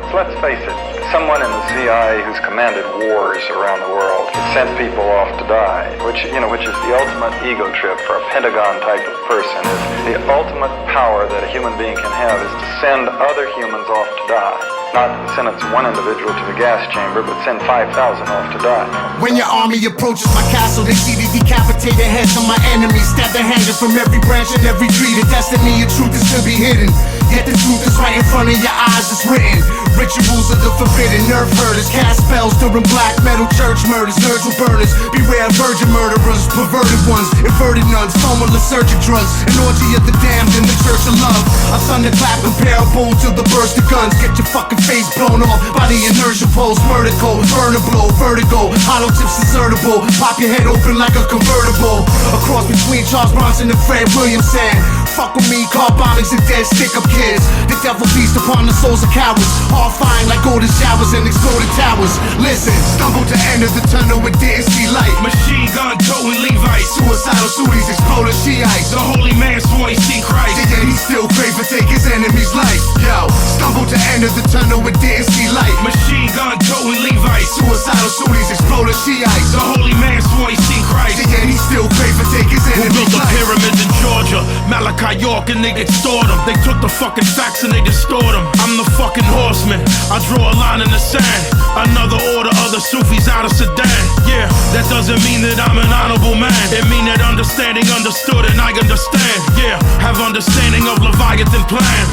Let's face it, someone in the ZI who's commanded wars around the world, has sent people off to die, which is the ultimate ego trip for a Pentagon type of person. Is the ultimate power that a human being can have is to send other humans off to die. Not sentence one individual to the gas chamber, but send 5,000 off to die. When your army approaches my castle, they see the decapitated heads of my enemies. Stab their hanging from every branch and every tree. The destiny of truth is to be hidden, yet the truth is right in front of your eyes, it's written. Rituals of the forbidden, nerve herders, cast spells during black metal church murders, nurgle burners, beware virgin murderers, perverted ones, inverted nuns, formula surgic drugs, an orgy of the damned in the church of love. A thunderclap comparable to the burst of guns. Get your fucking face blown off by the inertia pulse, vertical, burner blow, vertigo, hollow tips insertable, pop your head open like a convertible. A cross between Charles Bronson and Fred Williamson. Fuck with me, car bombings and dead stick-up kids. The devil feasts upon the souls of cowards, horrifying like golden showers and exploded towers. Listen, stumbled to end of the tunnel and didn't see light. Machine gun towing Levites, suicidal Sudies, exploding Shiites. The holy man swore he seen Christ, and yet he still crave to take his enemy's life. Yo, stumbled to end of the tunnel and didn't see light. Machine gun towing Levites, suicidal Sudies, exploding Shiites. The holy man swore he seen Christ, and yet he still crave to take his enemy's life. Who built the pyramids in Georgia? Malachi York, and they extort them. They took the fucking facts and they distort them. I'm the fucking horseman, I draw a line in the sand. Another order of the Sufis out of Sudan. Yeah, that doesn't mean that I'm an honorable man. It mean that understanding understood and I understand. Yeah, have understanding of Leviathan plan.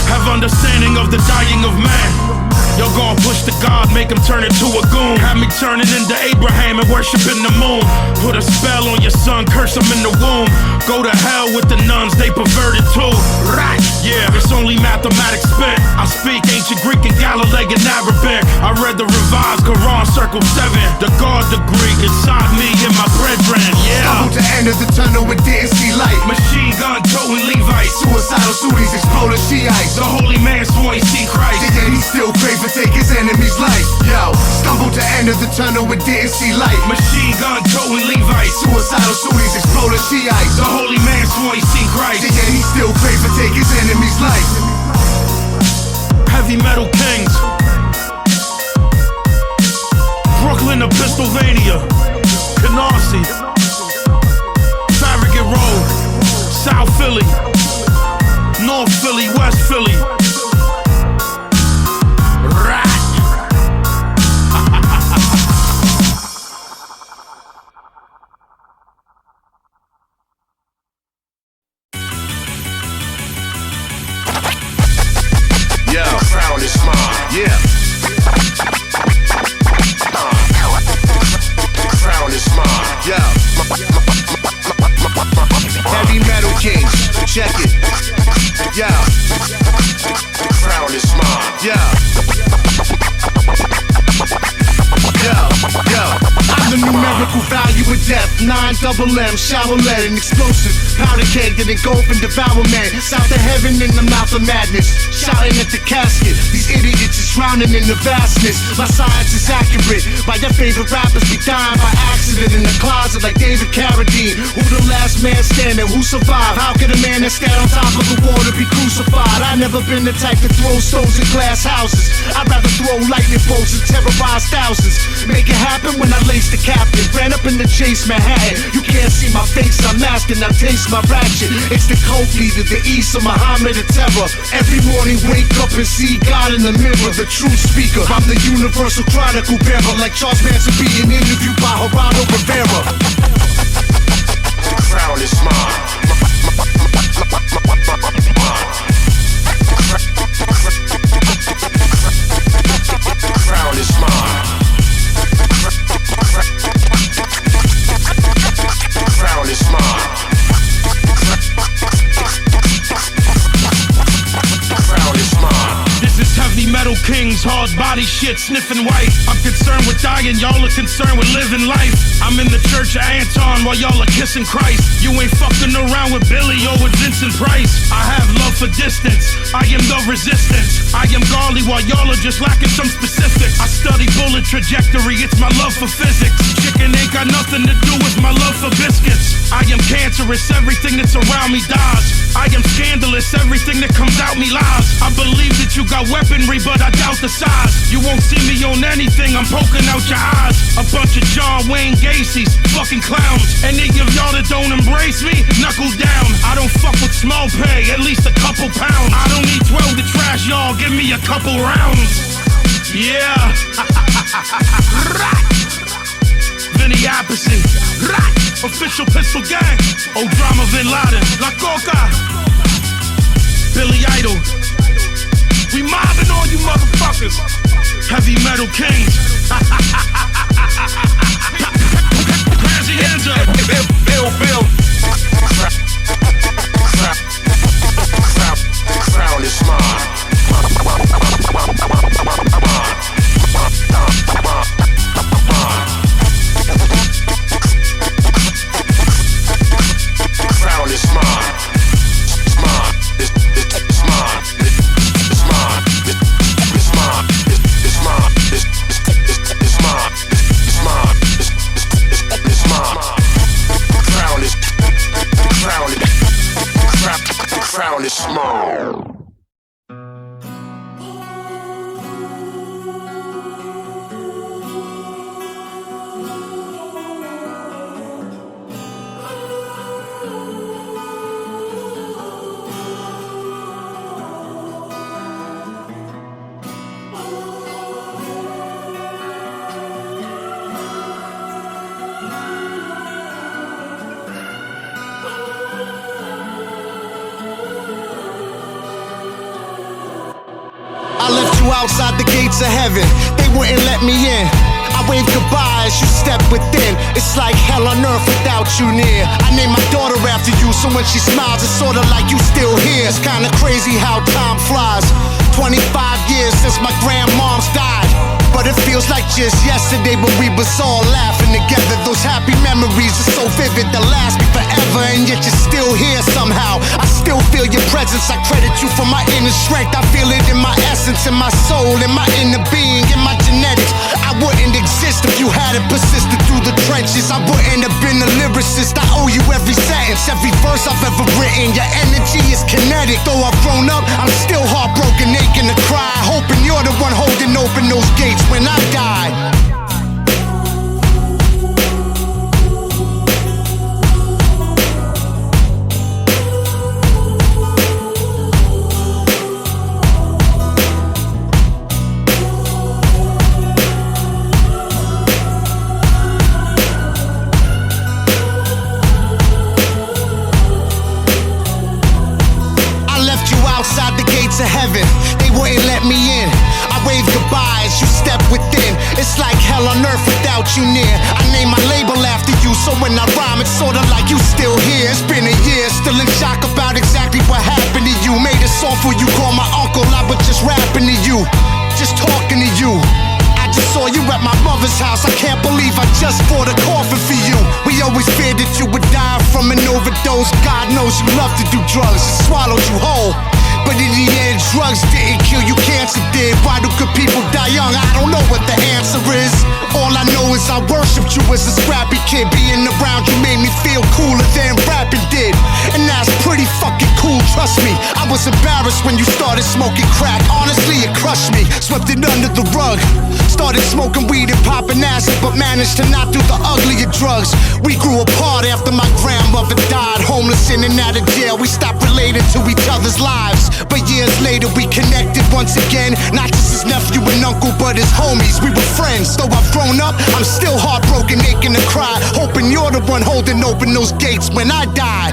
Have understanding of the dying of man. Y'all gon' push the God, make him turn into a goon. Have me turning into Abraham and worshiping the moon. Put a spell on your son, curse him in the womb. Go to hell with the nuns, they perverted too. Right, yeah, it's only mathematics spent. I speak ancient Greek and Galilean Arabic. I read the revised Quran, circle 7. The God degree inside me and my brethren, yeah. Stumbled to end of the tunnel and didn't see light. Machine gun towing Levites, suicidal Sudies, exploding Shiites. The holy man swore he seen Christ, and yet he still crave to take his enemy's life. Yo, stumbled to end of the tunnel and didn't see light. Machine gun towing Levites, suicidal Sudies, exploding Shiites. The holy man swore he seen Christ, and yet he still crave to take his enemy's life. Heavy metal kings, Brooklyn to Pennsylvania, Canarsie, Farragut Road, South Philly, North Philly, West Philly. Yeah. Crown is mine. Yeah. Heavy metal kings, check it. Yeah. Crown is mine. Yeah. Yo. I'm the numerical value of death. 9-double-M, shower lead and explosive. Powder keg that engulf and devour man. South of heaven in the mouth of madness. Shouting at the casket. These idiots is drowning in the vastness. My science is accurate. By your favorite rappers be dying by accident in the closet like David Carradine. Who the last man standing? Who survived? How could a man that stand on top of the water be crucified? I never been the type to throw stones in glass houses. I'd rather throw lightning bolts and terrorize thousands. Make it happen when I lace the captain. Ran up in the Chase Manhattan. You can't see my face, I'm masking, I taste my ratchet. It's the cult leader, the East of Muhammad and terror. Every morning wake up and see God in the mirror, the true speaker. I'm the universal chronicle bearer, like Charles Manson being interviewed by Gerardo Rivera. The crown is mine. The crown is mine. Crown is mine. Crown is mine. This is heavy metal kings, hard body shit, sniffing white. I'm concerned with dying, y'all are concerned with living life. I'm in the church of Anton while y'all are kissing Christ. You ain't fucking around with Billy or with Vincent Price. I have love for distance, I am the resistance. I am Garley while y'all are just lacking some specifics. I study bullet trajectory, it's my love for physics. Chicken ain't got nothing to do with my love for biscuits. I am cancerous, everything that's around me dies. I am scandalous, everything that comes out me lies. I believe that you got weaponry, but I doubt about the size. You won't see me on anything, I'm poking out your eyes. A bunch of John Wayne Gacy's, fucking clowns. Any of y'all that don't embrace me, knuckle down. I don't fuck with small pay, at least a couple pounds. I don't need 12 to trash y'all, give me a couple rounds. Yeah. Vinny Appice, official pistol gang. Old drama Bin Laden, La Coca, Billy Idol. We mobbing all you motherfuckers. Heavy metal kings. Hands your hands up. Bill. Crown is mine. Crown is mine. Crown is small. Outside the gates of heaven, they wouldn't let me in. I waved goodbye as you step within. It's like hell on earth without you near. I named my daughter after you, so when she smiles, it's sorta like you still here. It's kinda crazy how time flies. 25 years since my grandmom's died, but it feels like just yesterday when we was all laughing together. Those happy memories are so vivid, they'll last me forever, and yet you're still here somehow. I still feel your presence, I credit you for my inner strength. I feel it in my essence, in my soul, in my inner being, in my genetics. I wouldn't exist if you hadn't persisted through the trenches. I wouldn't have been a lyricist. I owe you every sentence, every verse I've ever written. Your energy is kinetic. Though I've grown up, I'm still heartbroken, aching to cry, hoping you're the one holding open those gates when I die. Outside the gates of heaven, they wouldn't let me in. I waved goodbye as you step within. It's like hell on earth without you near. I named my label after you, so when I rhyme, it's sorta like you still here. It's been a year, still in shock about exactly what happened to you. Made a song for you, call my uncle, I was just rapping to you, just talking to you. I just saw you at my mother's house, I can't believe I just bought a coffin for you. We always feared that you would die from an overdose. God knows you love to do drugs, it swallowed you whole. But in the end, drugs didn't kill you, cancer did. Why do good people die young? I don't know what the answer is. All I know is I worshipped you as a scrappy kid. Being around you made me feel cooler than rapping did. And that's pretty fucking cool, trust me. I was embarrassed when you started smoking crack. Honestly, it crushed me, swept it under the rug. Started smoking weed and popping acid, but managed to not do the uglier drugs. We grew apart after my grandmother died. Homeless in and out of jail, we stopped relating to each other's lives. But years later we connected once again. Not just his nephew and uncle, but his homies, we were friends. Though I've grown up, I'm still heartbroken, aching to cry, hoping you're the one holding open those gates when I die.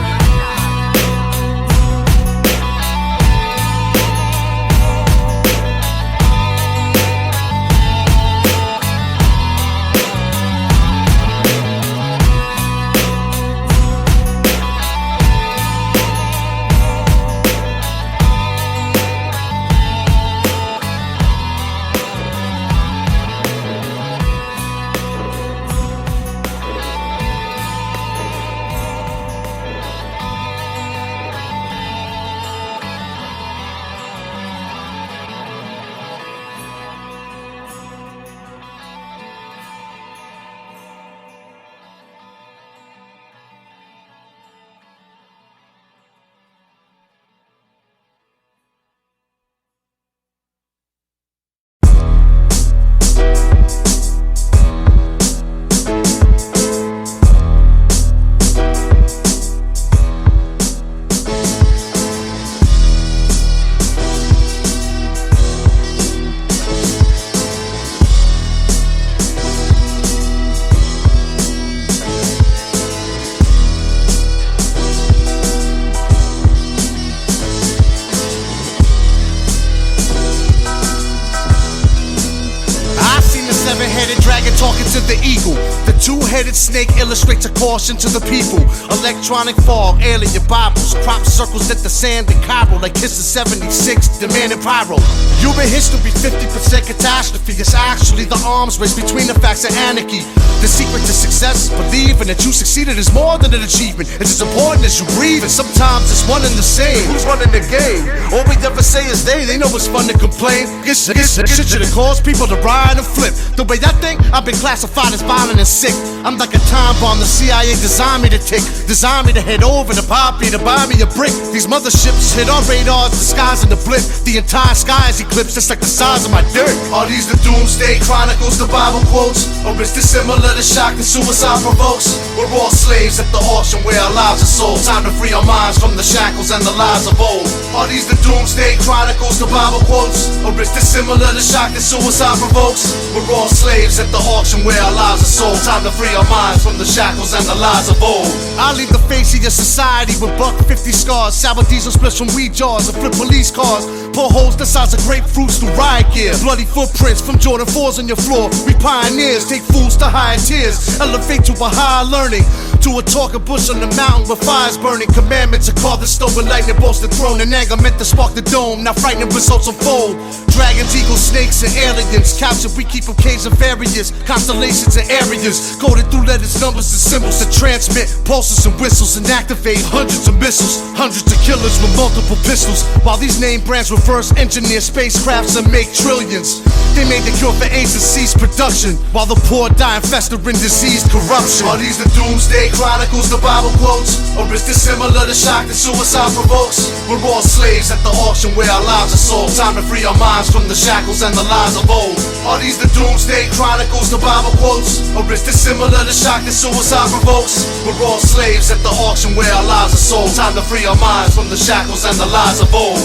talking to the eagle. The two-headed snake illustrates a caution to the people. Electronic fog, alien Bibles, crop circles at the sand in Cairo like Kiss of 76, demanding pyro. Human history 50% catastrophe. It's actually the arms race between the facts and anarchy. The secret to success is believing that you succeeded is more than an achievement. It's as important as you breathe, and sometimes it's one and the same. Who's running the game? All we ever say is they know it's fun to complain. This shit should have caused people to ride and flip. The way that thing, I've been classified as violent and sick. I'm like a time bomb the CIA designed me to tick. Designed me to head over to Poppy to buy me a brick. These motherships hit our radars, disguising the blip. The entire sky is eclipsed, just like the size of my dick. Are these the doomsday chronicles, the Bible quotes? Or is this similar to shock that suicide provokes? We're all slaves at the auction where our lives are sold. Time to free our minds from the shackles and the lies of old. Are these the doomsday chronicles, the Bible quotes? Or is this similar to shock that suicide provokes? We're all slaves at the auction where our lives are sold. Time to free our minds from the shackles and the lies of old. I leave the face of your society with $1.50 scars, sour diesel splits from weed jars and flip police cars. Pull holes the size of grapefruits through riot gear. Bloody footprints from Jordan 4s on your floor. We pioneers take fools to higher tiers. Elevate to a higher learning. To a talking bush on the mountain with fires burning. Commandments are carved in stone with lightning bolts the throne. And anger meant to spark the dome. Now frightening results unfold. Dragons, eagles, snakes, and aliens. Captured, we keep them caves and various constellations and areas. Coded through letters, numbers, and symbols to transmit pulses and whistles and activate hundreds of missiles. Hundreds of killers with multiple pistols. While these name brands reverse engineer spacecrafts and make trillions. They made the cure for AIDS and cease production, while the poor die infested in diseased corruption. Are these the doomsday chronicles, the Bible quotes? Or is this similar to shock that suicide provokes? We're all slaves at the auction where our lives are sold. Time to free our minds from the shackles and the lies of old. Are these the doomsday chronicles, the Bible quotes? Or is this similar to shock that suicide provokes? We're all slaves at the auction where our lives are sold. Time to free our minds from the shackles and the lies of old.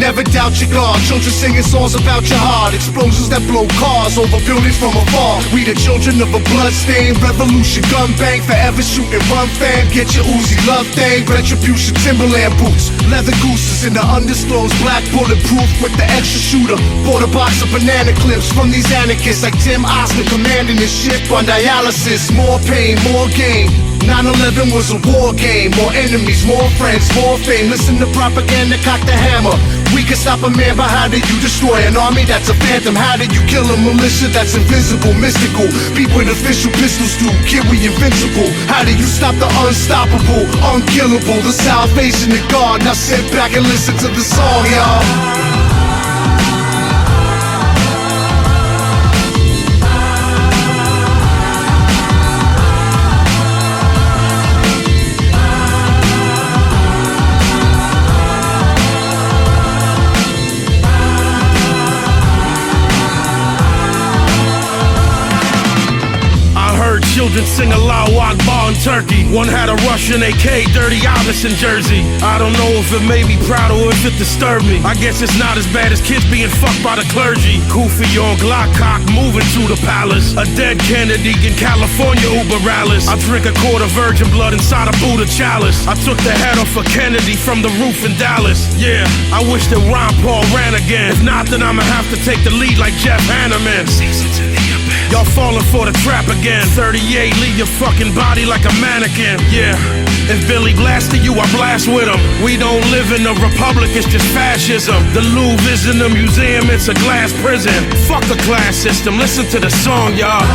Never doubt your God. Children singing songs about your heart. Explosions that blow cars over buildings from afar. We the children of a bloodstained revolution. Gun bang, forever shooting run fam. Get your Uzi love thing. Retribution, Timberland boots. Leather gooses in the undisclosed black bulletproof with the extra shooter. Bought a box of banana clips from these anarchists like Tim Osman commanding this ship on dialysis. More pain, more gain. 9/11 was a war game. More enemies, more friends, more fame. Listen to propaganda, cock the hammer. We can stop a man, but how do you destroy an army that's a phantom? How do you kill a militia that's invisible, mystical? Beat with official pistols do, kid, we invincible. How do you stop the unstoppable, unkillable? The salvation of God. Now sit back and listen to the song, y'all. Children sing Allahu Akbar in Turkey. One had a Russian AK, dirty Iverson jersey. I don't know if it made me proud or if it disturbed me. I guess it's not as bad as kids being fucked by the clergy. Kufi on Glockcock, moving to the palace. A dead Kennedy in California, Uber Alice. I drink a quart of virgin blood inside a Buddha chalice. I took the head off of Kennedy from the roof in Dallas. Yeah, I wish that Ron Paul ran again. If not, then I'ma have to take the lead like Jeff Hanneman. Y'all falling for the trap again. 38, leave your fucking body like a mannequin. Yeah, if Billy blasted you, I blast with him. We don't live in a republic, it's just fascism. The Louvre isn't a museum, it's a glass prison. Fuck the class system, listen to the song, y'all.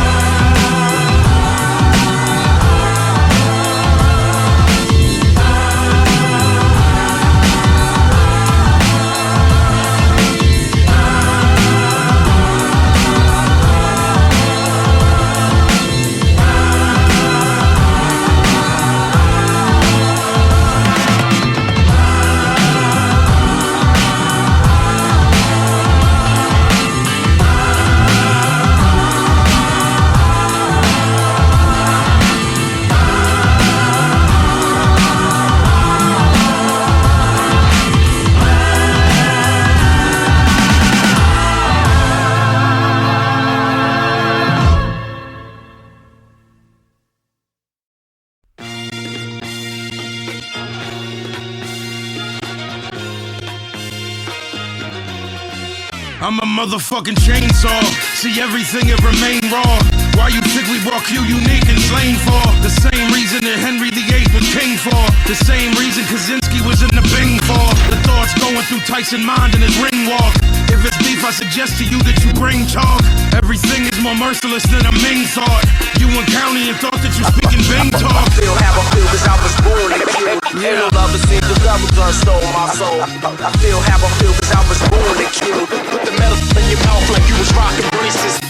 I'm a motherfucking chainsaw. See everything, it remain raw. Why you think we brought you unique and slain for? The same reason that Henry VIII was king for. The same reason Kaczynski was in the Bing for. The thoughts going through Tyson mind in his ring walk. If it's beef, I suggest to you that you bring chalk. Everything is more merciless than a Ming thought. You in county and thought that you speaking Bing talk. I feel how I feel cause I was born to kill. Ain't no love, it seems the devil done stole my soul. I feel how I feel cause I was born to kill. Put the metal in your mouth like you was rocking braces.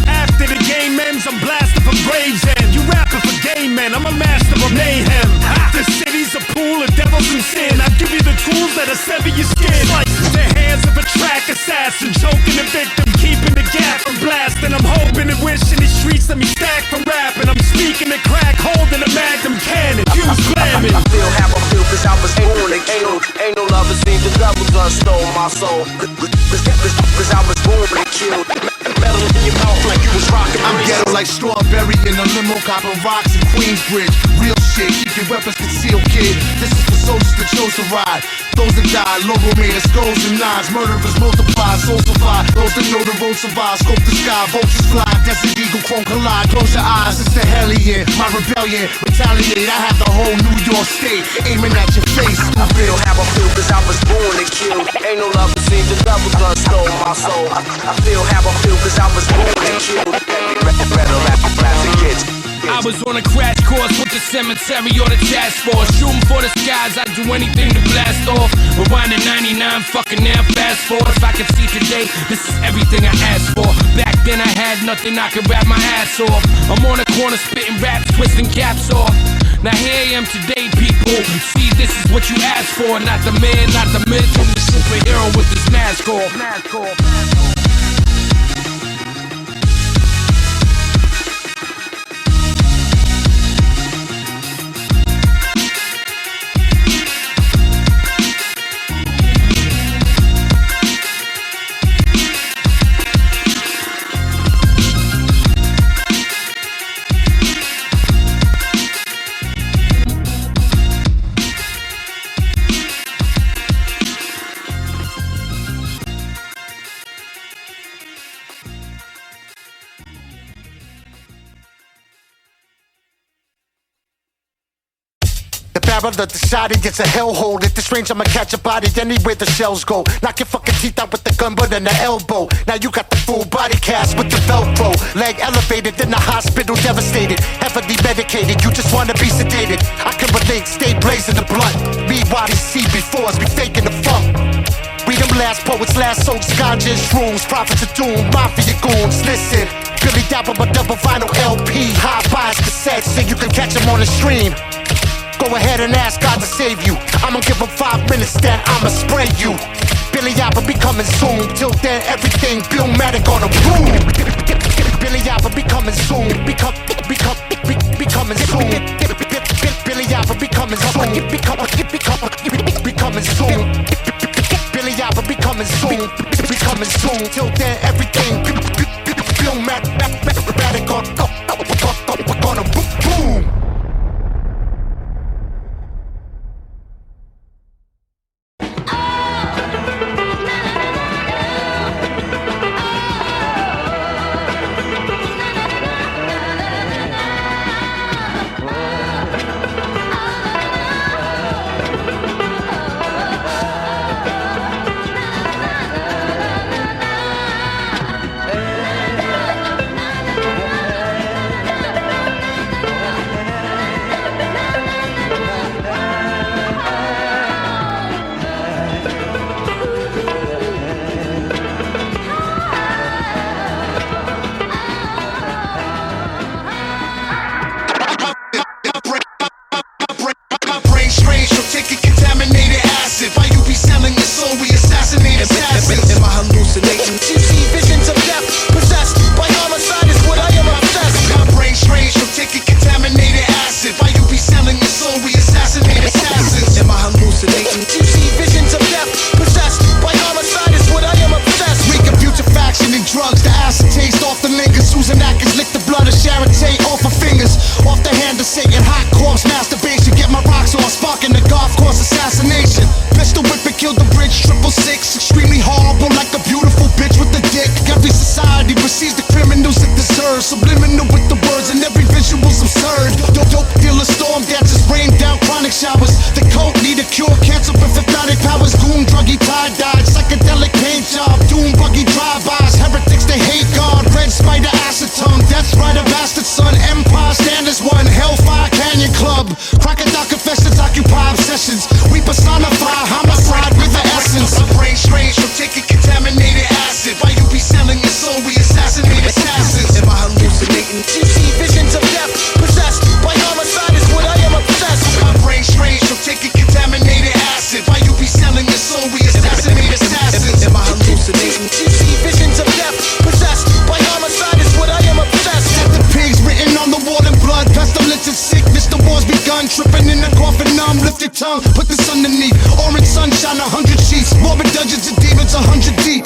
After the game ends, I'm blasting from Graves End. You rapping for gay men, I'm a master of mayhem. The city's a pool of devils and sin. I give you the tools that'll sever your skin. Like the hands of a track assassin, choking the victim, keeping the gap from blasting. I'm hoping and wishing these streets let me stack from rapping. I'm speaking the crack, holding a magnum cannon. Fuse slamming. I feel how I feel cause I was born to kill. Ain't no love, it seems the devil done stole my soul. Cause I was born to kill. Metal in your mouth like you was rocking. I'm ghetto like strawberry in a limo, copping rocks in Queensbridge. Real shit, keep your weapons concealed, kid. This is for soldiers that chose to ride. Those that died, logo made of skulls and nines. Murderers multiply, souls survive. Those that know the road survive. Scope the sky, vultures fly. Desert eagle, chrome collide. Close your eyes, it's the hellion. My rebellion, retaliate. I have the whole New York state aiming at your face. I feel how I feel cause I was born to kill. Ain't no love, it seems the devil done stole my soul. I feel how I feel cause I was born to kill. Rattle at the plastic kids. I was on a crash course with the cemetery or the task force. Shooting for the skies, I'd do anything to blast off. Rewind to 99, fucking now fast forward. If I could see today, this is everything I asked for. Back then I had nothing, I could rap my ass off. I'm on the corner spitting raps, twisting caps off. Now here I am today, people. See, this is what you asked for. Not the man, not the myth, I'm the superhero with this mask off. Barrel of the shot, it gets a hellhole. At this range, I'ma catch a body anywhere the shells go. Knock your fucking teeth out with the gun, but in the elbow. Now you got the full body cast with the Velcro. Leg elevated, in the hospital devastated. Heavily medicated, you just wanna be sedated. I can relate, stay blazing the blunt. Me, YDC, befores, be faking the funk. We them last poets, last souls, ganja and shrooms. Prophets of doom, mafia goons, listen. Billy Dapper, my double vinyl LP. High bias cassettes, so you can catch them on the stream. Go ahead and ask God to save you. I'ma give him 5 minutes, then I'ma spray you. Billy Alba be coming soon. Till then, everything Billmatic on a boom. Billy Alba be coming soon. Be coming soon. Billy Alba be coming soon. Be coming soon. Billy Alba be coming soon. Be coming soon. Till then, everything Billmatic on a boom. on 100 sheets. Morbid dungeons and demons 100 deep.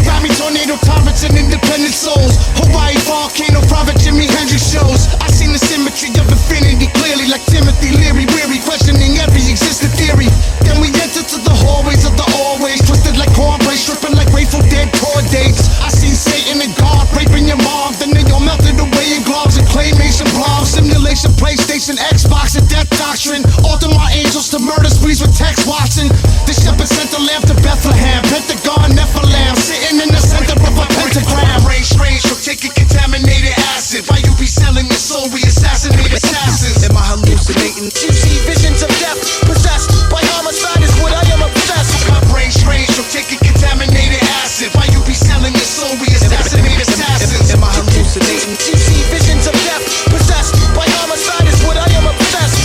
Grammy tornado tyrants and independent souls. Hawaii volcano, private Jimi Hendrix shows. I seen the symmetry of infinity clearly, like Timothy Leary, weary, questioning every existing theory. Then we enter to the hallways of the always, twisted like cornbread, stripping like Grateful Dead tour dates. I seen Satan and God raping your mom, then they all melted away in gloves and claymation blobs. Simulation, PlayStation, Xbox, and Death Doctrine. Alter my angels to murder sprees with text watching. The shepherd sent the lamb to Bethlehem. Pentagon, Nephilim, sitting in the center of a pentagram. Rain strange, you're taking contaminated acid. Why you be selling your soul? We assassinate assassins. Am I hallucinating? You see visions of death, possessed by homicide is what I am obsessed. My brain strange, you're taking contaminated acid. Why you be selling your soul? We assassinate assassins. Am I hallucinating? You see visions of death, possessed by homicide is what I am obsessed.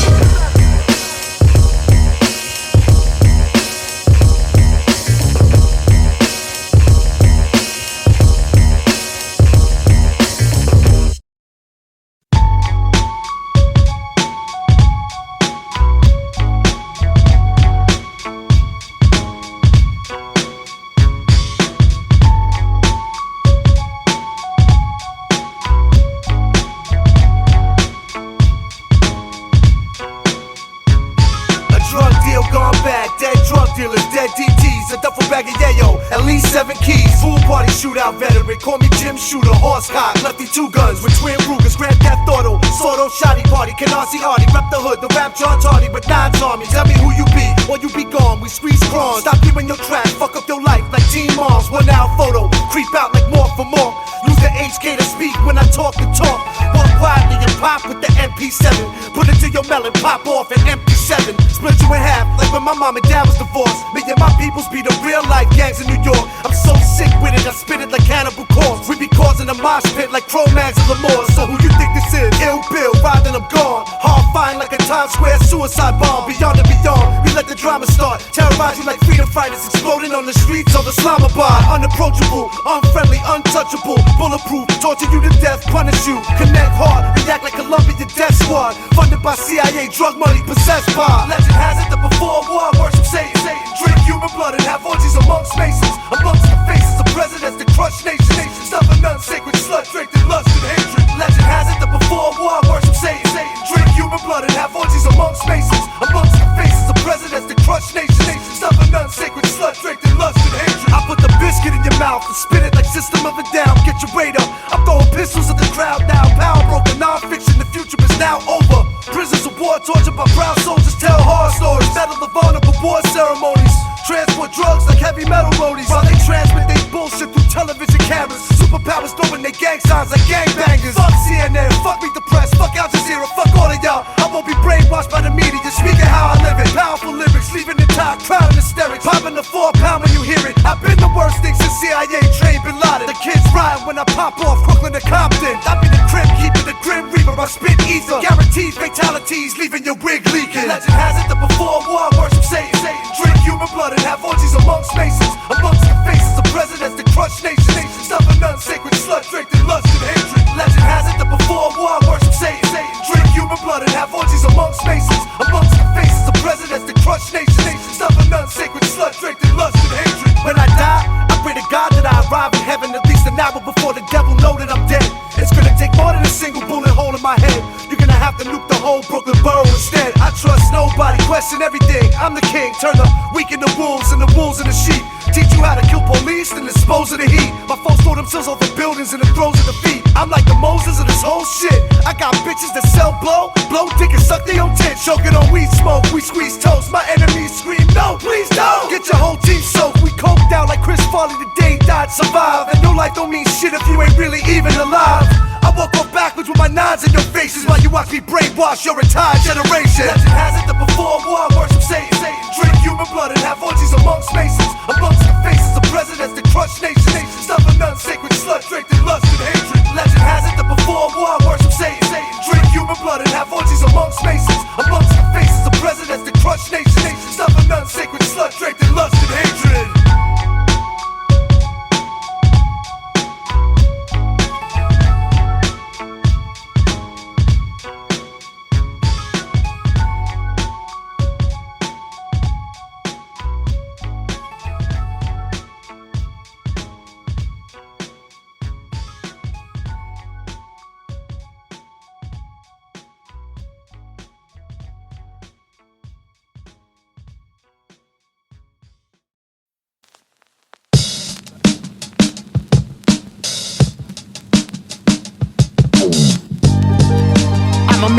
Shootout veteran, call me Jim Shooter, horsecock, lefty two guns with twin Rugers, Grand Theft Auto, Sordo, Shoddy Party, Canarsie Hardy, rep the hood, the rap John Tardy, but nine Tommy, tell me who you be, or you be gone, we squeeze crons, stop giving your track, fuck up your life like Teen Moms, 1 hour photo, creep out like more for more, use the HK to speak when I talk the talk, walk quietly and pop with the MP7, put it to your melon, pop off an MP7, split you in half, like when my mom and dad was divorced, me and my peoples be the real life gangs in New York, I'm so sick with it, I spit it like Cannibal Corpse. We be causing a mosh pit like Cro-Mags and Lamore. So who you think this is? Ill Bill, riding I'm gone. Hard fine like a Times Square suicide bomb. Beyond and beyond, we let the drama start. Terrorize you like freedom fighters exploding on the streets of Islamabad. Unapproachable, unfriendly, untouchable, bulletproof, torture you to death, punish you. Connect hard, react like Columbia Death Squad. Funded by CIA, drug money, possessed by. Legend has it that before war, worship Satan. Drink human blood and have orgies amongst masons. Amongst the faces of presidents that crush nations. Stuff a non-sacred slut draped in lust and hatred. Legend has it that before war, worship Satan. Drink human blood and have orgies amongst masons. Amongst the faces of presidents that crush nations. Stuff a non-sacred slut draped in lust and hatred. I put the biscuit in your mouth and spit it like System of a Down. Get your weight up. I'm throwing pistols at the crowd now. Power broken, non-fiction, the future is now over. Prisoners of war tortured by brown soldiers tell horror stories. Battle the vulnerable war ceremonies. Transport drugs like heavy metal roadies. While they transmit they bullshit through television cameras. Superpowers throwing their gang signs like gangbangers. Fuck CNN, fuck Meet the Press, fuck Al Jazeera, fuck all of y'all. I won't be brainwashed by the media, speaking how I live it. Powerful lyrics, leaving the entire crowd in hysterics. Popping the 4-pound when you hear it. I've been the worst thing since CIA trained Bin Laden. The kids ride when I pop off Brooklyn to Compton. I be the crib, keeping the grim reaper. I spit ether, guaranteed fatalities, leaving your wig leaking. Legend has it that before war, worship Satan. Drink human blood and have orgies amongst masons. Amongst the faces of presidents that crush nations. Stuff a non-sacred slut draped in lust and hatred. Legend has it that before war, worship Satan. Drink human blood and have orgies amongst masons. Amongst the faces of presidents that crush nations. Stuff a non-sacred slut draped in lust and hatred. When I die, I pray to God that I arrive in heaven at least an hour before the devil know that I'm dead. It's gonna take more than a single bullet hole in my head. You're gonna have to nuke the whole Brooklyn borough instead. I trust nobody, question everything. I'm the king, turn the weak into wolves and the wolves in the sheep. Teach you how to kill police and dispose of the heat. My folks throw themselves over buildings and the throes of defeat. I'm like the Moses of this whole shit. I got bitches that sell blow dick and suck their own tit. Choking on weed smoke, we squeeze toast. My enemies scream, no, please don't. Get your whole team soaked. We coked out like Chris Farley the day he died, survive. And your life don't mean shit if you ain't really even alive. I walk off backwards with my nines in your faces while you watch me brainwash your entire generation. Legend has it that before war, worship Satan. Drink human blood and have orgies amongst masons. Amongst the faces of presidents that crush nations. Stuff a non-sacred slut draped in lust and hatred. Legend has it that before war, worship Satan. Drink human blood and have orgies amongst masons. Amongst the faces of presidents that crush nations. Stuff a non-sacred slut draped in lust and hatred.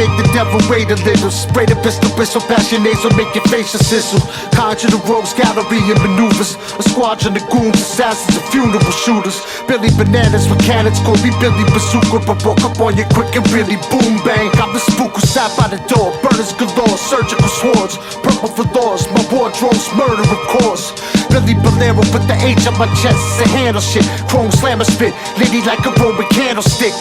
make the devil wait a little. Spray the pistol, passion nasal, make your face a sizzle. Conjure the rogues gallery and maneuvers. A squadron of goons, assassins and funeral shooters. Billy Bananas with cannons, call me Billy Bazooka. But walk up on you quick and really boom bang. I'm the spook who sat by the door. Burners galore, surgical swords, purple for laws. My wardrobe's murder of course. Billy Bolero with the H on my chest, it's a handle shit. Chrome slammer spit, lady like a Roman candlestick.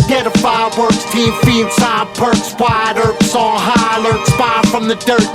Yeah, the fireworks, team fiend, time perks, wide herbs on high alert, spy from the dirt.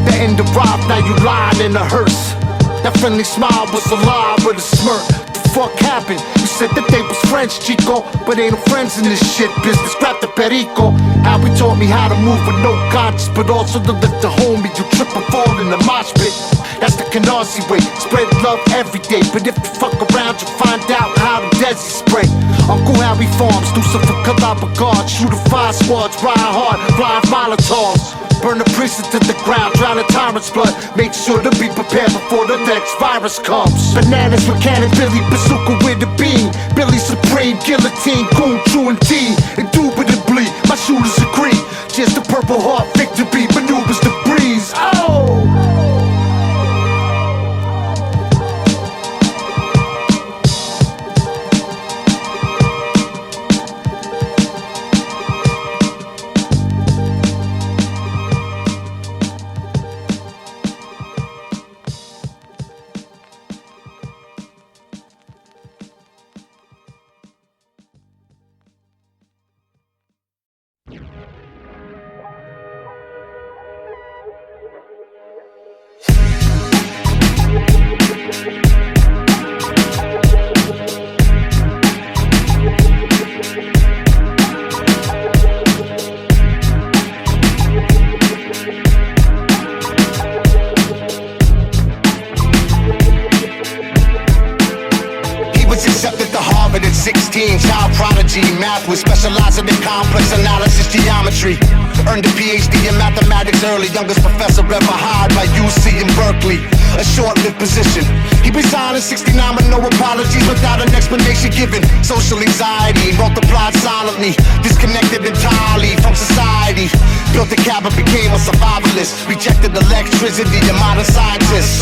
The end arrived, now you lying in a hearse. That friendly smile was a lie with a smirk. The fuck happened? You said that they was friends, Chico, but ain't no friends in this shit business. Grab the perico. How he taught me how to move with no conscience, but also to lift the homie. You trip and fall in the mosh pit. That's the Canarsie way. Spread love every day, but if you fuck around, you find out how the Desi spray. Uncle Harry Farms, do some for Calaba guards, shoot a 5 squads, ride hard, blind Molotovs. Burn the precinct to the ground, drown a tyrant's blood. Make sure to be prepared before the next virus comes. Bananas with cannon, Billy Bazooka with a beam. Billy Supreme, guillotine, goon, true and T. Indubitably, my shooters agree. Just the Purple Heart victory maneuvers the breeze. Oh! Child prodigy, math was specializing in complex analysis geometry. Earned a PhD in mathematics early, youngest professor ever hired by UC in Berkeley. A short-lived position. He resigned in '69 with no apologies, without an explanation given. Social anxiety multiplied silently, disconnected entirely from society. Built a cabin, became a survivalist. Rejected electricity and modern scientists.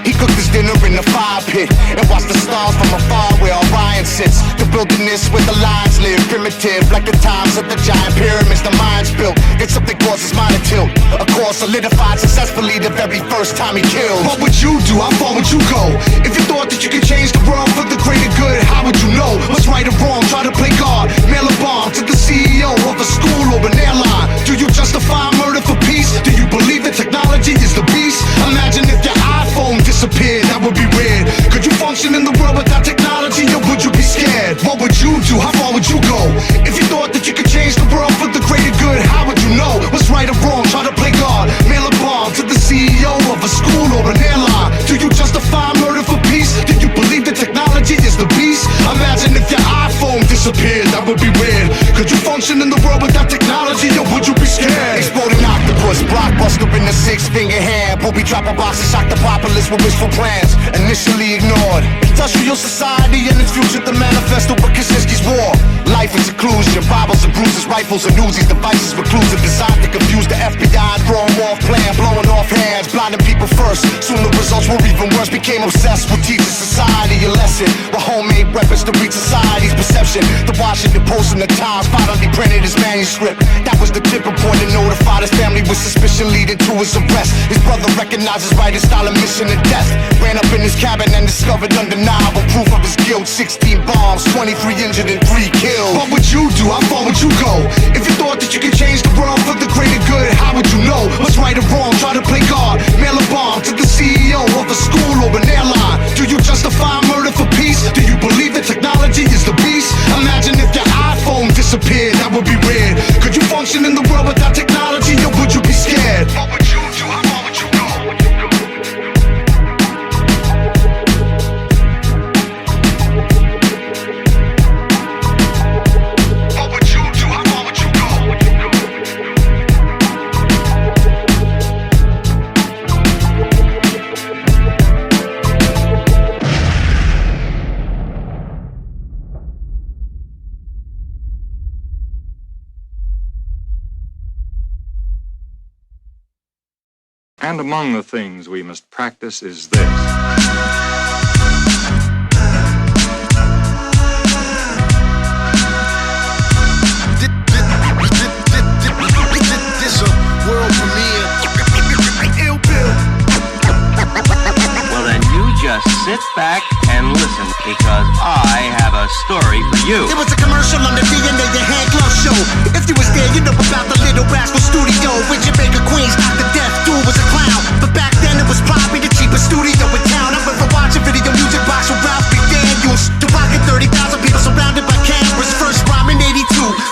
He cooked his dinner in the fire pit and watched the stars from afar where Orion sits. The wilderness where the lions live, primitive like the times of the giant pyramids the minds built. Then something caused his mind to tilt. A course solidified successfully the very first time he killed. What would you do? How far would you go? If you thought that you could change the world for the greater good, how would you know what's right or wrong? Try to play God, mail a bomb to the CEO of a school or an airline. Do you justify murder for peace? Do you believe that technology is the beast? Imagine if your iPhone disappeared, that would be weird. Could you function in the world without technology, or would you be scared? What would you do? How far would you go? If you thought that you could change the world for the greater good, how would you know what's right or wrong? Try to play God, mail a bomb to the CEO of a school or an airline. Do you justify murder for peace? Do you believe that technology is the beast? Imagine if your iPhone disappeared, that would be weird. Could you function in the world without technology, or would you be scared? Exploding octopus, blockbuster in the 6-finger hand. Booby dropper boxes shock the populace with wishful plans, initially ignored. Industrial society and its future, the manifesto for Kaczynski's war. Life in seclusion, Bibles and bruises, rifles and Uzis, devices reclusive, designed to confuse the FBI and throw them off plan, blowing off hands, blinding people first. Soon the results were even worse, became obsessed with teaching society a lesson, with homemade weapons to reach society's perception. The Washington Post and the Times finally printed his manuscript. That was the tipping point that notified his family with suspicion leading to his arrest. His brother recognized his writing style of mission and death. Ran up in his cabin and discovered undeniable proof of his guilt. 16 bombs, 23 injured and 3 killed. What would you do? How far would you go? If you thought that you could change the world for the greater good, how would you know what's right or wrong? Try to play God, mail a bomb to the CEO of a school or an airline. Do you justify murder for peace? Do you believe that technology is the beast? Imagine if your iPhone disappeared, that would be weird. Could you function in the world without technology, or would you be scared? What would you do? How far would you go? And among the things we must practice is this. This a world premiere. Ill Bill. Well, then you just sit back and listen, because I have a story for you. It was a commercial on the DNA, the hand glove show. If you was there, you know about the Little Rascal Studio. With Jamaica Queens, Dr. Death, dude was a clown. But back then it was probably the cheapest studio in town. I went from watching video music box with Ralph McDaniels to rocking 30,000 people surrounded by cameras. First rhyme in 82,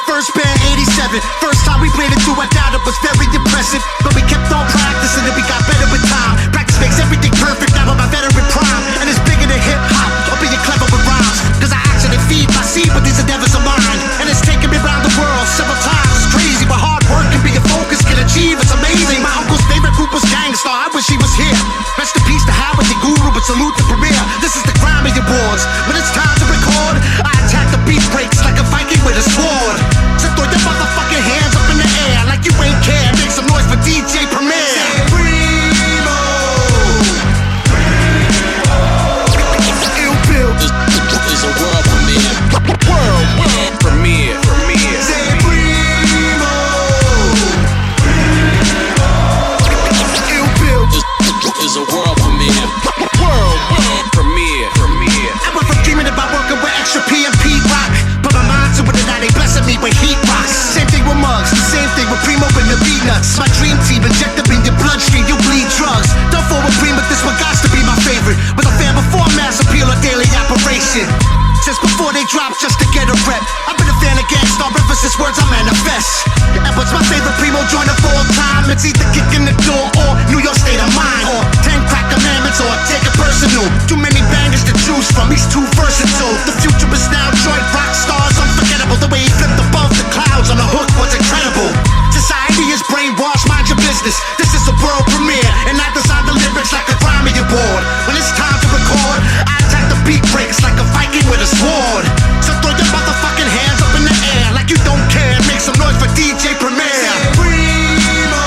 first band 87. First time we played it through, I doubt it was very impressive. But we kept on practicing and we got better with time. Practice makes everything perfect, now I'm a veteran prime. And it's bigger than hip-hop, or being clever with rhymes. Cause I actually feed my seed, but these endeavors are mine. And it's taken me around the world several times. It's crazy, but hard work and being focused can achieve. It's amazing. My uncle's favorite group was Gangstar. I wish he was here. Rest in peace to Howard the Guru, but salute the premiere. This is the Grammy Awards. When it's time to record, I attack the beat breaks like a Viking with a sword. So throw your motherfucking hands up in the air like you ain't care. Make some noise for DJ Premier. Ill Bill Is a world premiere. World premiere. Say Primo. Ill Bill Is a world premiere. World premiere. I went from dreaming about working with extra PMP rock, but my mind to it and now they blessing me with heat rocks. Same thing with Muggs, the same thing with Primo and the Peanuts. My dream team inject up in your bloodstream, you bleed drugs. Don't fall with Primo, this one got to be my favorite. Was a fan before mass appeal or daily operation. Since before they dropped just to get a rep. I've been a fan of Gangstar ever since words I manifest. And what's my favorite Primo joint of all time? It's either kicking the door or New York State of Mind, or 10 Crack Commandments, or take it personal. Too many bangers to choose from, he's too versatile. The future is now joint rock stars, unforgettable. The way he flipped above the clouds on a hook was incredible. Society is brainwashed, mind your business. This is a world premiere, and I design the lyrics like a Grammy Award. When it's time to record, I attack the beat breaks like a Viking with a sword. So throw your motherfucking hands up in the air like you don't care. Make some noise for DJ Premier. Primo.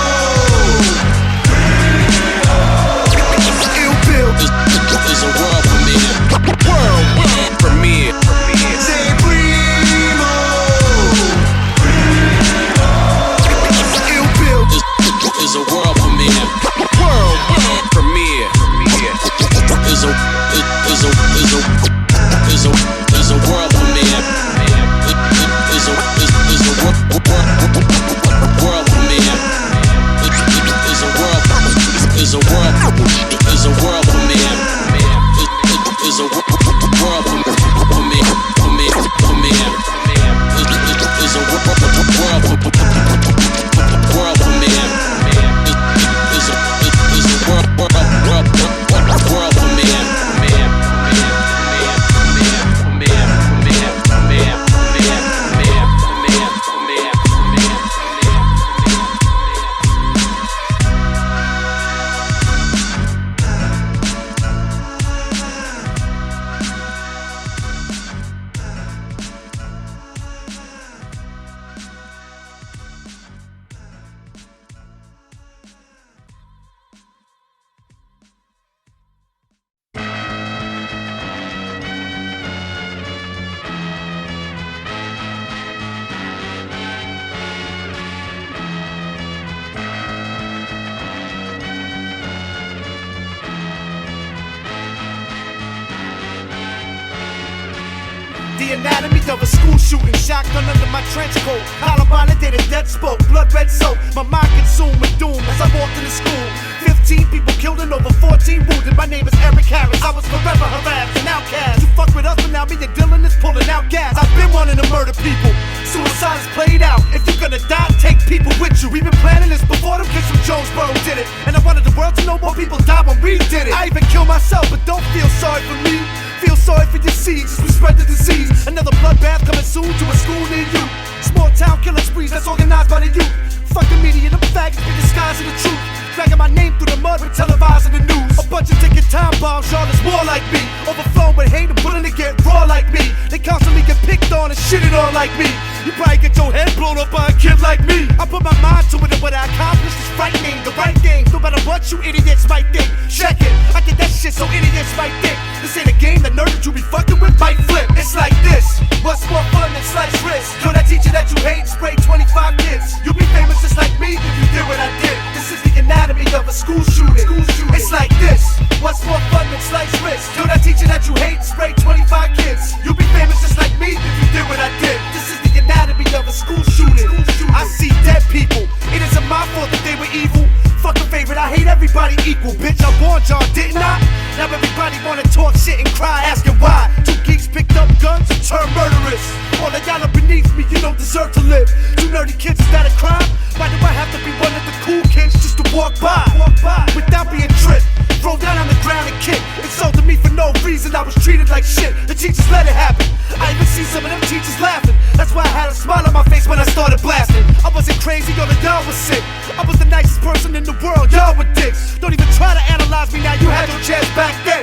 Ill Bill Is a world premiere. World premiere. Say Primo. Ill Bill Is a world premiere. World premiere. Is a world premiere. Is a world premiere. Is a world premiere. Is a world premiere. Is a world premiere. The anatomy of a school shooting, shotgun under my trench coat. Hollow validated, death spoke, blood red soap. My mind consumed with doom as I walked into school. 15 people killed and over 14 wounded. My name is Eric Harris, I was forever harassed and outcast. You fuck with us, but now me and Dylan is pulling out gas. I've been wanting to murder people, suicide is played out. If you're gonna die, take people with you. We've been planning this before them kids from Jonesboro did it. And I wanted the world to know more people died when we did it. I even killed myself, but don't feel sorry for me. Feel sorry for your seeds, as we spread the disease. Another bloodbath coming soon to a school near you. Small town killing sprees that's organized by the youth. Fuck the media, them faggots be disguising the truth. Dragging my name through the mud with televising the news. A bunch of ticking time bombs, y'all is more like me. Overflowing with hate and willing to get raw like me. They constantly get picked on and shitted on like me. You probably get your head blown up by a kid like me. I put my mind to it and what I accomplished is frightening. The right thing, no matter what you idiots might think. Check it, I did that shit so idiots might think. This ain't a game, the nerd that you be fucking with might flip. It's like this, what's more fun than slice wrist? Yo, that teacher that you hate spray 25 kids. You'll be famous just like me if you did what I did. This is the anatomy of a school shooting. It's like this, what's more fun than slice wrist? Yo, that teacher that you hate spray 25 kids. You'll be famous just like me if you did what I did. This is the anatomy of a school shooting. I see dead people, it isn't my fault that they were evil. Fuck a favorite, I hate everybody equal. Bitch, I warned y'all, didn't I? Now everybody wanna talk shit and cry, asking why. Two geeks picked up guns and turned murderers. All of y'all are beneath me, you don't deserve to live. Two nerdy kids, is that a crime? Why do I have to be one of the cool kids just to walk by without being tripped? Throw down on the ground and kick. Insulted me for no reason, I was treated like shit. The teachers let it happen. I even see some of them teachers laughing. That's why I had a smile on my face when I started blasting. I wasn't crazy, all of y'all was sick. I was the nicest person in the world, y'all were dicks. Don't even try to analyze me now, you had no chance back then.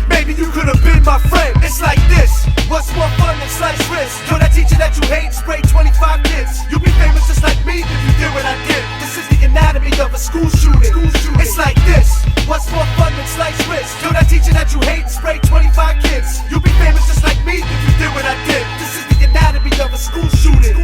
Maybe you could have been my friend. It's like this, what's more fun than slice wrist? Yo, that teacher that you hate spray 25 kids. You'll be famous just like me if you did what I did. This is the anatomy of a school shooting. It's like this, what's more fun than slice wrist? Yo, that teacher that you hate spray 25 kids. You'll be famous just like me if you did what I did. This is the anatomy of a school shooting.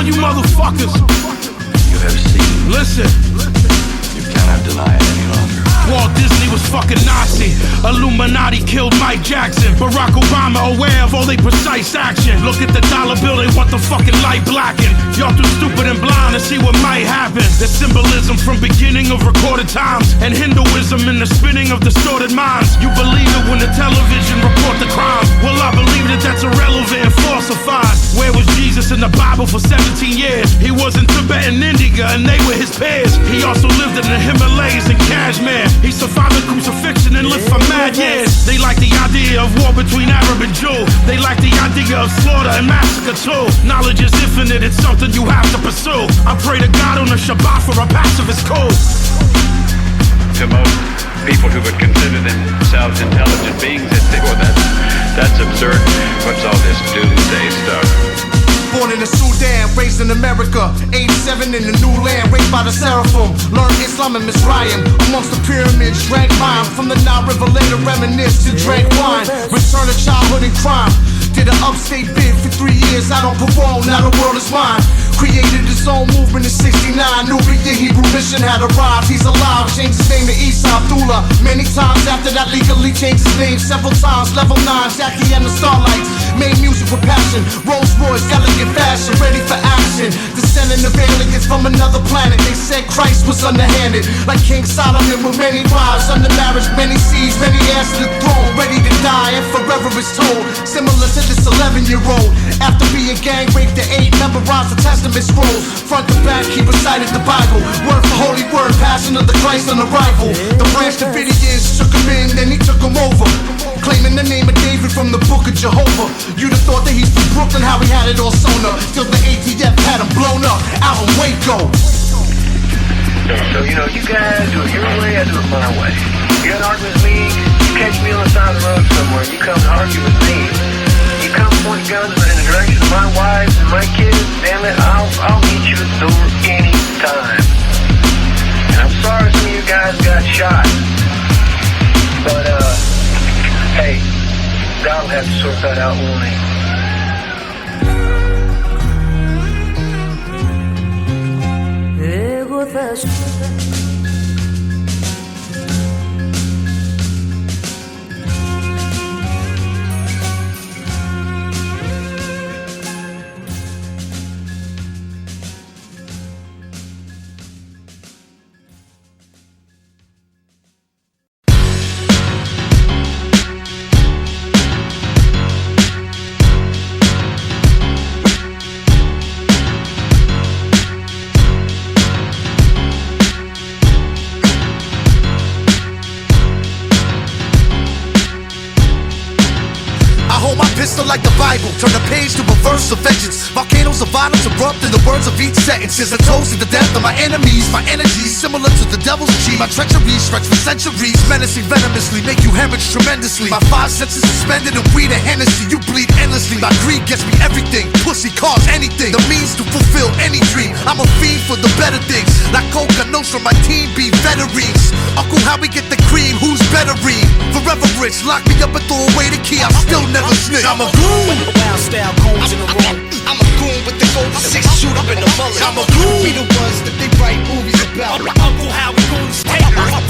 You motherfuckers. You have seen. Listen. You cannot deny it any longer. Walt Disney was fucking Nazi. Illuminati killed Mike Jackson. Barack Obama aware of all they precise action. Look at the dollar bill, they want the fucking light blackened. Y'all too stupid and blind to see what might happen. The symbolism from beginning of recorded times, and Hinduism in the spinning of distorted minds. You believe it when the television report the crime. Well, I believe that that's irrelevant and falsified. Where was Jesus in the Bible for 17 years? He was in Tibet and India, and they were his peers. He also lived in the Himalayas and Kashmir. He survived the crucifixion and lived for mad years. They like the idea of war between Arab and Jew. They like the idea of slaughter and massacre too. Knowledge is infinite, it's something you have to pursue. I pray to God on the Shabbat for a pacifist code. To most people who would consider themselves intelligent beings, they say, well, that's absurd. What's all this doomsday stuff? Born in the Sudan, raised in America, 87 in the new land, raised by the Seraphim. Learned Islam and Mizraim, amongst the pyramids, drank wine. From the Nile River later reminisce to drank wine. Return to childhood and crime. Did an upstate bid for 3 years, I don't parole, now the world is mine. Created his own movement in 69, Nubia Hebrew mission had arrived. He's alive, changed his name to Isa Abdullah. Many times after that legally changed his name several times. Level 9, Jackie and the Starlights. Made music with passion, Rolls Royce, elegant fashion, ready for action. Descending of aliens from another planet. They said Christ was underhanded, like King Solomon with many wives. Under marriage, many seeds, many heirs to the throne. Ready to die and forever is told. Similar to this 11-year-old. After being gang raped at 8, memorized the Testament scrolls. Front to back, he recited the Bible. Word for holy word, passion of the Christ on arrival. The branch Davidians shook him in, then he took him over. Claiming the name of David from the book of Jehovah. You'd have thought that he's from Brooklyn, how he had it all sewn up. Till the ATF had him blown up, out in Waco. So, you know, you guys do it your way, I do it my way. You got to argue with me, you catch me on the side of the road somewhere, you come to argue with me. You come point guns in the direction of my wife and my kids, damn it, I'll meet you at the door anytime. And I'm sorry some of you guys got shot. But, hey, God God will have to sort that out, won't he? Pistol like the Bible, turn a page to a verse of vengeance. Volcanoes of violence erupt in the words of each sentence. Is a toast to the death of my enemies. My energy similar to the devil's G. My treachery stretch for centuries, menacing venomously, make you hemorrhage tremendously. My 5 senses suspended in weed and Hennessy. You bleed endlessly. My greed gets me everything. Pussy cause anything. The means to fulfill any dream. I'm a fiend for the better things. Like Coca Nostra, my team be veterans. Uncle, how we get the cream? Who's better read? Forever rich. Lock me up and throw away the key. I still never snitch. I'm a goon. Wild style cones in the room. I'm a goon with the gold 6 shoot up in the mullet. I'm a goon. We the ones that they write movies about. Uncle, how we gon' take over?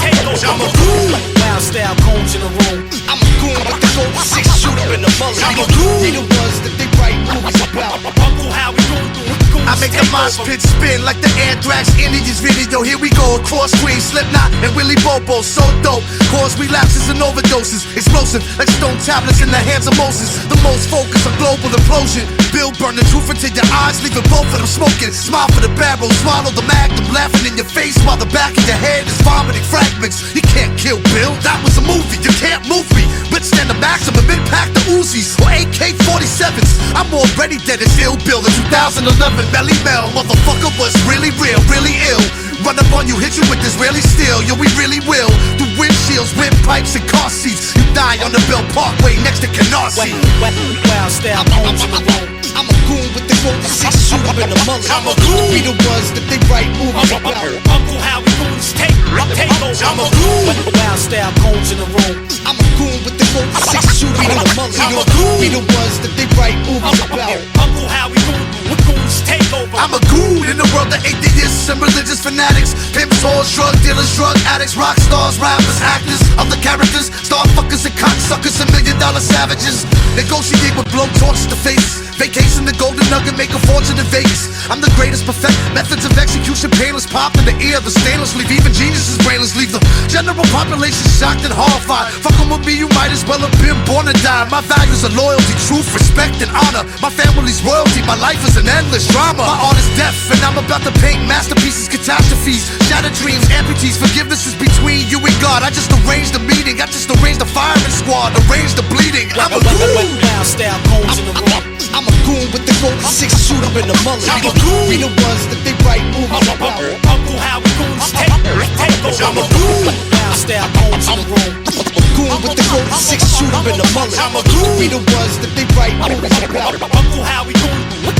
I'm a goon. Wild style cones in the room. I'm a goon with the gold 6 shoot up in the mullet. I'm a goon. We the ones that they write movies about. Uncle, how we gon' do it? I make the mosh pit spin like the Anthrax Indians video. Here we go, across screen, Slipknot and Willie Bobo. So dope, cause relapses and overdoses. Explosive, like stone tablets in the hands of Moses. The most focus, a global implosion. Bill burn the truth into your eyes, leaving both of them smoking. Smile for the barrel, swallow the magnum, laughing in your face while the back of your head is vomiting fragments. You can't kill Bill, that was a movie, you can't move me. Withstand the maximum impact of Uzis or AK-47s. I'm already dead as Ill Bill in 2011. Belly Mel, motherfucker was really real, really ill. Run up on you, hit you with Israeli steel, yo, we really will. Through windshields, windpipes, and car seats. You die on the Bell Parkway next to Canarsie. Wild style cones in the room. I'm a goon with the gold 6 shoot up in the mullet. I'm a goon. We the ones that they write movies about. Uncle, how we gon' take over? I'm a goon. Wild style cones in the room. I'm a goon with the gold 6 shoot up in the mullet. I'm a goon. We the ones that they write movies about. Uncle, how we gon' take over? I'm a goon in the world of atheists and religious fanatics. Pimps, whores, drug dealers, drug addicts, rock stars, rappers, actors, other characters, star fuckers and cocksuckers and $1 million savages. Negotiate with blowtorches to face. Vacation the golden nugget, make a fortune in Vegas. I'm the greatest, perfect methods of execution, painless. Pop in the ear, the stainless leave even geniuses brainless. Leave the general population shocked and horrified. Fucking with me, you might as well have been born to die. My values are loyalty, truth, respect, and honor. My family's royalty, my life is an endless drama. My art is death, and I'm about to paint masterpieces, catastrophes, shattered dreams, amputees. Forgiveness is between you and God. I just arranged the meeting, I just arranged the firing squad, arranged the bleeding. I'm a goon. Wild style cones in the room. I'm a goon with the gold 6 shoot up in the mullet. I'm a goon. We the ones that they write movies about. Uncle, how we gon' take over? I'm a goon. Wild style cones in the room. I'm a goon with the gold 6 shoot up in the mullet. I'm a goon. We the ones that they write movies about. Uncle, how we gon' do it?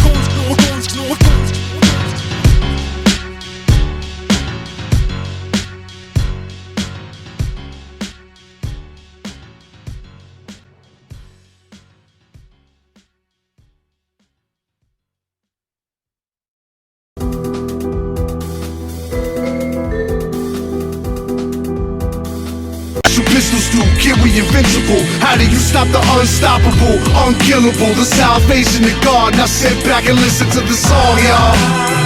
Pistols do, kid, we invincible. How do you stop the unstoppable, unkillable? The salvation of God. Now sit back and listen to the song, y'all.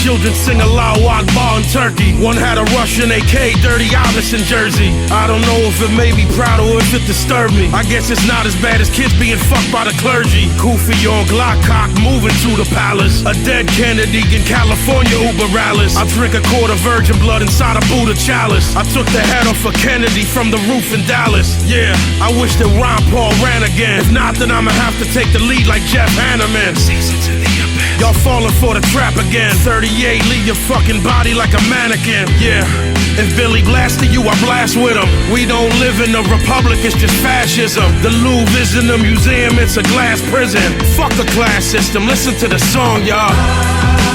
Children sing Allahu Akbar in Turkey. One had a Russian AK, dirty Alice in Jersey. I don't know if it made me proud or if it disturbed me. I guess it's not as bad as kids being fucked by the clergy. Kufi on Glockcock, moving to the palace. A dead Kennedy in California, Uber Alice. I drink a quart of virgin blood inside a Buddha chalice. I took the head off of Kennedy from the roof in Dallas. Yeah, I wish that Ron Paul ran again. If not, then I'ma have to take the lead like Jeff Hanneman. Season to the abyss. Y'all falling for the trap again. 38, leave your fucking body like a mannequin. Yeah, if Billy blasted you, I blast with him. We don't live in a republic, it's just fascism. The Louvre isn't a museum, it's a glass prison. Fuck the class system, listen to the song, y'all.